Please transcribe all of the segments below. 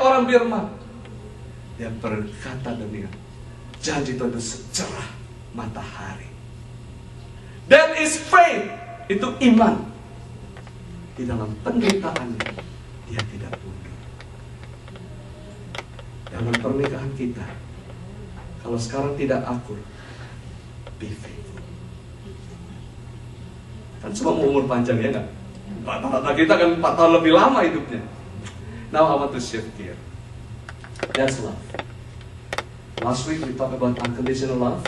orang Birman. Dia berkata demikian, janji Tuhan itu secerah matahari. That is faith. Itu iman. Di dalam penderitaannya dia tidak mundur. Dalam pernikahan kita, kalau sekarang tidak akur, be faithful. Kan semua mau umur panjang, ya nggak? Rata-rata kita kan 4 tahun lebih lama hidupnya. Now I want to shift gear. That's love. Last week we talked about unconditional love.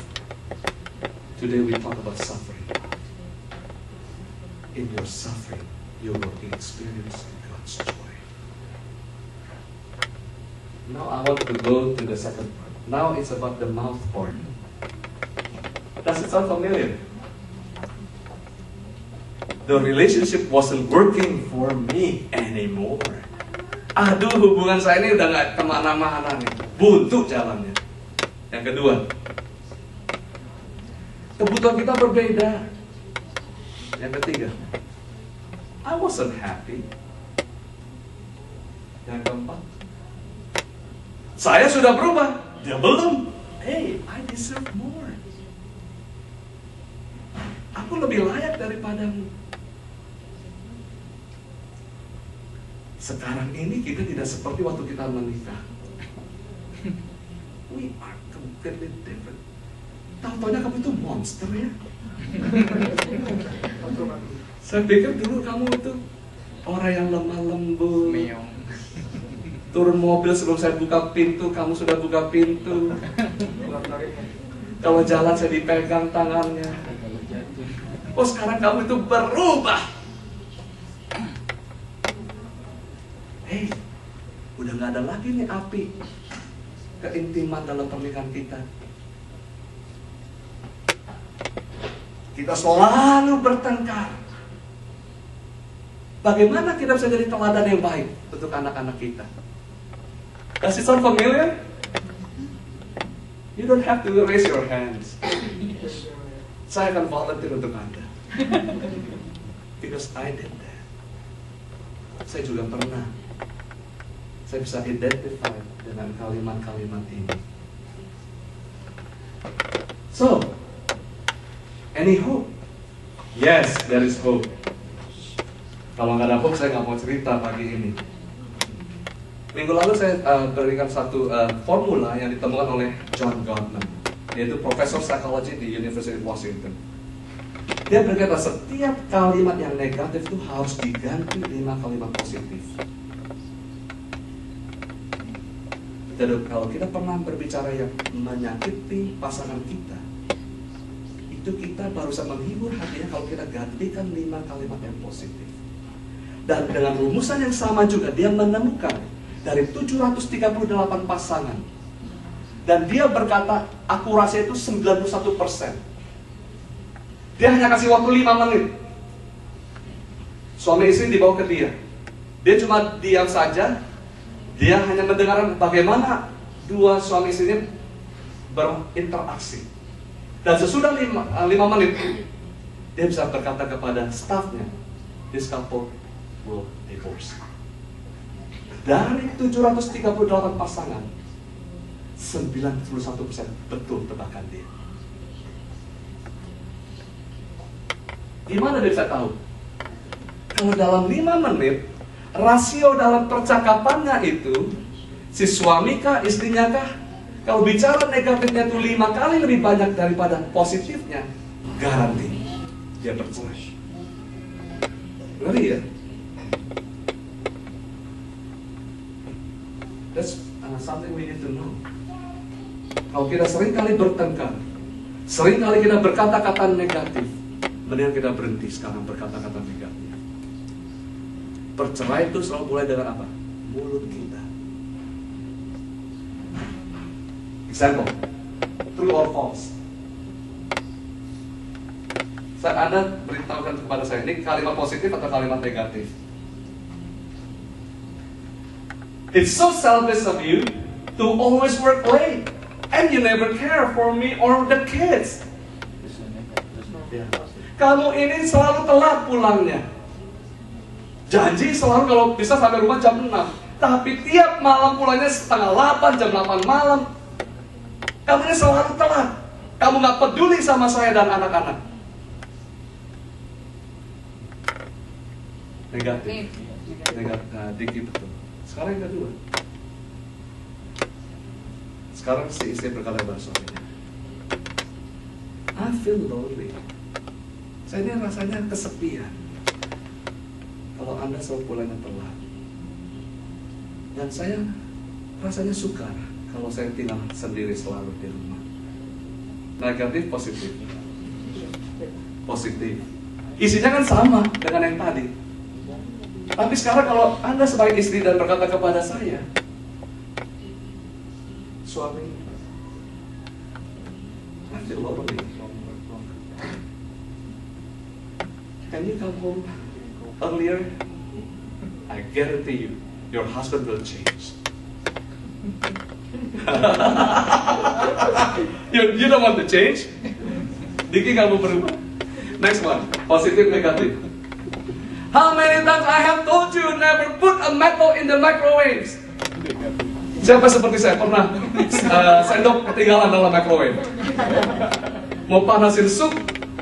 Today we talk about suffering. In your suffering, you will experience God's joy. Now I want to go to the second part. Now it's about the mouth part. Does it sound familiar? The relationship wasn't working for me anymore. Aduh, hubungan saya ini udah gak kemana-mana nih. Buntu jalannya. Yang kedua, kebutuhan kita berbeda. Yang ketiga, I wasn't happy. Yang keempat, saya sudah berubah, dia belum. Hey, I deserve more. Aku lebih layak daripadamu. Sekarang ini kita tidak seperti waktu kita menikah. We are completely different. Tahu-taunya kamu itu monster, ya. Saya pikir dulu kamu itu orang yang lemah lembut. Turun mobil sebelum saya buka pintu, kamu sudah buka pintu. Kalau jalan saya dipegang tangannya. Oh, sekarang kamu itu berubah. Hei, udah gak ada lagi nih api keintiman dalam pernikahan kita. Kita selalu bertengkar. Bagaimana kita bisa jadi teladan yang baik untuk anak-anak kita? Does it sound familiar? You don't have to raise your hands. Saya akan volunteer untuk Anda. Because I did that. Saya juga pernah. Saya bisa identify dengan kalimat-kalimat ini. So, any hope? Yes, there is hope. Kalau nggak ada hope, saya nggak mau cerita pagi ini. Minggu lalu saya berikan satu formula yang ditemukan oleh John Gottman, yaitu profesor psikologi di University of Washington. Dia berkata setiap kalimat yang negatif itu harus diganti 5 kalimat positif. Jadi kalau kita pernah berbicara yang menyakiti pasangan kita, itu kita baru bisa menghibur hatinya kalau kita gantikan 5 kalimat yang positif. Dan dengan rumusan yang sama juga dia menemukan dari 738 pasangan, dan dia berkata akurasi itu 91%. Dia hanya kasih waktu 5 menit. Suami istri dibawa ke dia. Dia cuma diam saja. Dia hanya mendengarkan bagaimana dua suami istri ini berinteraksi. Dan sesudah 5 menit, dia bisa berkata kepada stafnya, this couple will divorce. Dari 738 pasangan, 91% betul tebakan dia. Gimana dia bisa tahu? Kalau dalam 5 menit, rasio dalam percakapannya itu, si suami kah, istrinya kah, kalau bicara negatifnya itu 5 kali lebih banyak daripada positifnya, garanti dia bercerai. Ngeri, ya? That's something we need to know. Kalau kita sering kali bertengkar, sering kali kita berkata-kata negatif, mendingan kita berhenti sekarang berkata-kata negatif. Bercerai itu selalu mulai dengan apa? Mulut kita. Example, true or false? Saat Anda beritahukan kepada saya, ini kalimat positif atau kalimat negatif? It's so selfish of you to always work late, and you never care for me or the kids. Kamu ini selalu telat pulangnya. Janji selalu kalau bisa sampai rumah jam 6. Tapi tiap malam pulangnya setengah 8, jam 8 malam. Kamu ini selalu telat. Kamu nggak peduli sama saya dan anak-anak. Negatif. Nah, dikit betul. Sekarang yang kedua. Sekarang si istri berkata kepada suaminya, I feel lonely. Saya ini rasanya kesepian kalau Anda selalu pulangnya telat. Dan saya rasanya sukar kalau saya tinggal sendiri selalu di rumah. Negatif, positif. Positif. Isinya kan sama dengan yang tadi. Tapi sekarang kalau Anda sebagai istri dan berkata kepada saya, suami, I feel lonely. Can you come home earlier? I guarantee you, your husband will change. You don't want to change? Diki nggak mau berubah. Next one, positif negatif. How many times I have told you never put a metal in the microwaves? Siapa seperti saya pernah sendok ketinggalan dalam microwave? Mau panasin sup,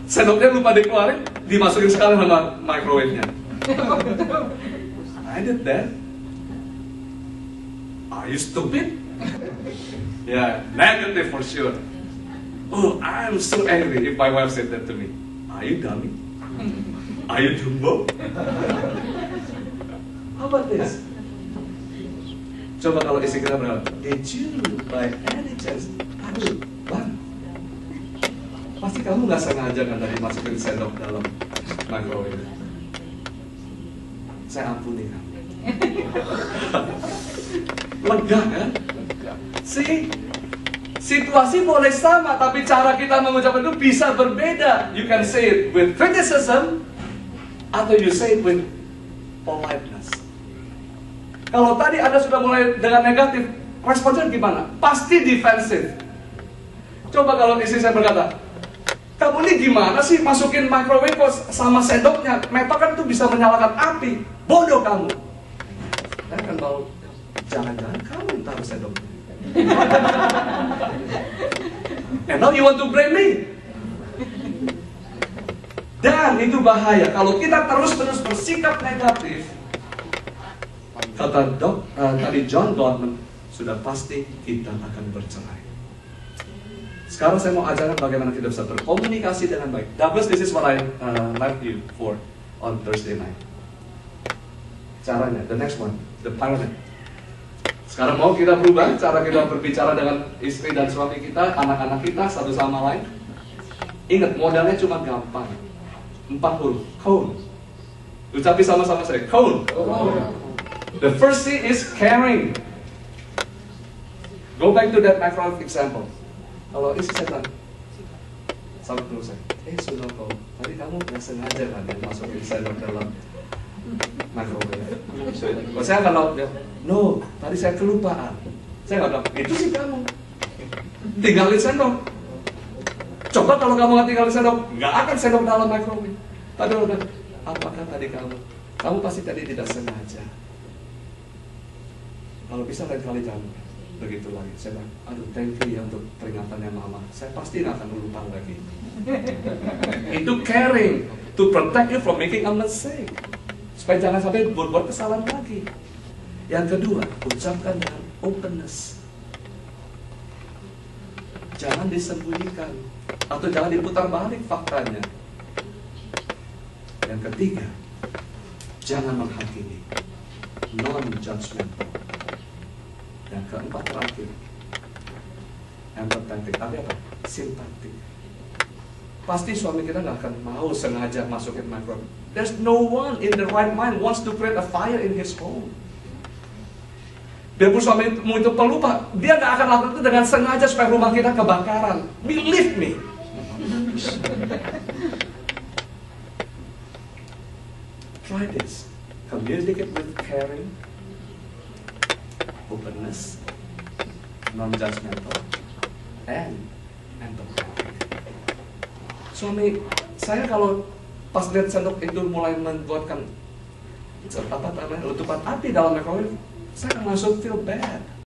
sendoknya lupa dikeluarin, dimasukin sekali sama microwave-nya. I did that. Are you stupid? Yeah, negative for sure. Oh, I'm so angry if my wife said that to me. Are you dummy? Are you Dumbo? How about this? Coba kalau istri kita berkata, did you by any chance? Aduh, Bang, pasti kamu nggak sengaja kan tadi masukin sendok dalam microwave. Saya ampuni kamu. Lega kan? See, situasi boleh sama, tapi cara kita mengucapkan itu bisa berbeda. You can say it with criticism, atau you say it with politeness. Kalau tadi Anda sudah mulai dengan negatif, responnya gimana? Pasti defensif. Coba kalau istri saya berkata, kamu ini gimana sih masukin microwave sama sendoknya? Metal kan itu bisa menyalakan api. Bodoh kamu. Saya akan tahu, jangan-jangan kamu yang taruh sendoknya. And now you want to blame me? Dan itu bahaya kalau kita terus-terus bersikap negatif. Kata tadi John Gottman, sudah pasti kita akan bercerai. Sekarang saya mau ajarkan bagaimana kita bisa berkomunikasi dengan baik. Douglas, this is what I left you for on Thursday night. Caranya, the next one, the pyramid. Sekarang mau kita berubah cara kita berbicara dengan istri dan suami kita, anak-anak kita satu sama lain. Ingat, modalnya cuma gampang. 4 huruf, cone. Ucapi sama-sama saya, cone. The first C is caring. Go back to that microwave example. Kalau istri saya bilang, sama terus saya, Sunoko, tadi kamu nggak sengaja kan ya masukin sendok dalam microwave. Kalau saya nggak bilang, no, tadi saya kelupaan. Saya nggak bilang, itu sih kamu. Tinggalin sendok. Coba kalau kamu nggak tinggalin sendok, nggak akan sendok dalam microwave. Tadi udah, apakah tadi kamu? Kamu pasti tadi tidak sengaja. Kalau bisa lain kali jangan begitu lagi. Saya bilang, aduh thank you ya untuk peringatannya mama. Saya pasti nggak akan lupa lagi. Itu caring, to protect you from making a mistake. Supaya jangan sampai berbuat kesalahan lagi. Yang kedua, ucapkan dengan openness. Jangan disembunyikan atau jangan diputar balik faktanya. Yang ketiga, jangan menghakimi, non-judgmental. Yang keempat terakhir, empathetic. Tapi apa? Simpatik. Pasti suami kita nggak akan mau sengaja masukin microwave. There's no one in the right mind wants to create a fire in his home. Biarpun suamimu itu pelupa, dia nggak akan lakukan itu dengan sengaja supaya rumah kita kebakaran. Believe me. Try this. Communicate with caring, openness, non-judgmental, and empathetic. Suami saya kalau pas lihat sendok itu mulai membuatkan letupan api dalam microwave, saya akan langsung feel bad.